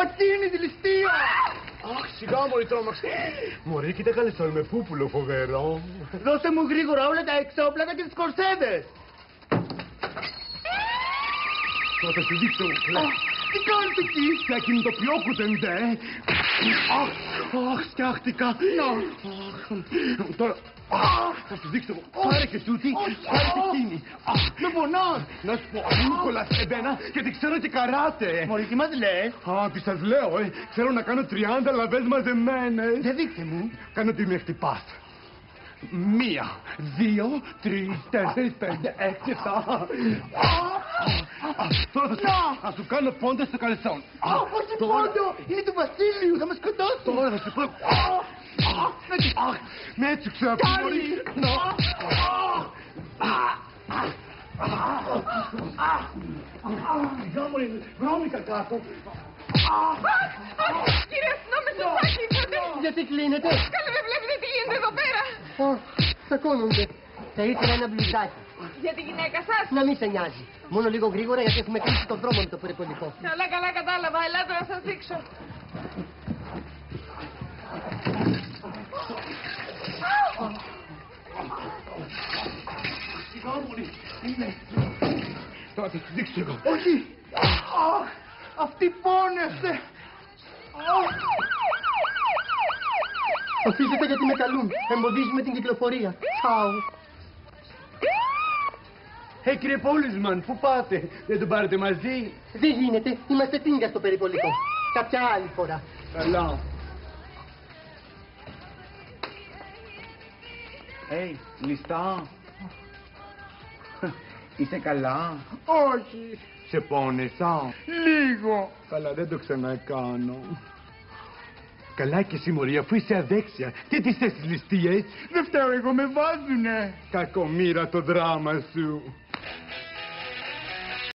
Αυτή είναι η ληστεία! Αχ, σιγά μωρή τρόμαξε. Μωρή, κοίτα καλεσόν με πούπουλο φοβερό. Δώστε μου γρήγορα όλα τα εξώπλατα και τις κορσέδες! Θα σου δείξω, κλαις. Τι κάνεις εκεί? Θα κινητοποιώ κουτεντέ. Αχ, σκιάχτηκα. Τώρα, θα σου δείξω. Πάρε και τούτη, πάρε και εκείνη. Με πονάς! Να σου πω, μου κολλάς εμένα γιατί ξέρω και καράτε. Μωρή, τι μας λες? Α, τι σας λέω, ξέρω να κάνω 30 λαβές μαζεμένες. Δεν δείξτε μου. Κάνω τι με χτυπάς. 1, 2, 3, 4, 5, 6, 7. Τώρα θα σου κάνω πόντα στο καλεσόν. Όχι πόντο! Είναι του Βασίλειου, θα με σκοτώσει! Τώρα θα σου πω. Με έτσουξε από τη μωρή. Σιγά μωρή, βρώμικα κάτω. Κύριε αστυνόμη, σωστάκι ήρθατε. Γιατί κλείνετε? Καλέ, δεν βλέπετε τι γίνεται εδώ πέρα. Τσακώνονται. Θα ήθελα ένα μπλουζάκι. Για τη γυναίκα σας. Να μην σε νοιάζει. Μόνο λίγο γρήγορα γιατί έχουμε κλείσει τον δρόμο με το περιπολικό. Καλά, καλά, κατάλαβα. Ελάτε να σας δείξω. Σιγά μωρή, είναι. Τώρα θα σου δείξω εγώ. Όχι! Αυτή πόνεσε! Αφήσετε γιατί με καλούν. Εμποδίζουμε την κυκλοφορία. Τσάου. Κύριε Πόλισμαν, πού πάτε, δεν τον πάρετε μαζί? Δεν γίνεται. Είμαστε τίνγκα στο περιπολικό. Κάποια άλλη φορά. Καλά. Λιστά. Είσαι καλά? Όχι. Σε πόνεσα? Λίγο. Καλά, δεν το ξανακάνω. Καλά και εσύ μωρή, αφού είσαι αδέξια. Τι τις θες τις ληστείες? Δεν φταίω εγώ, με βάζουνε. Κακομοίρα το δράμα σου.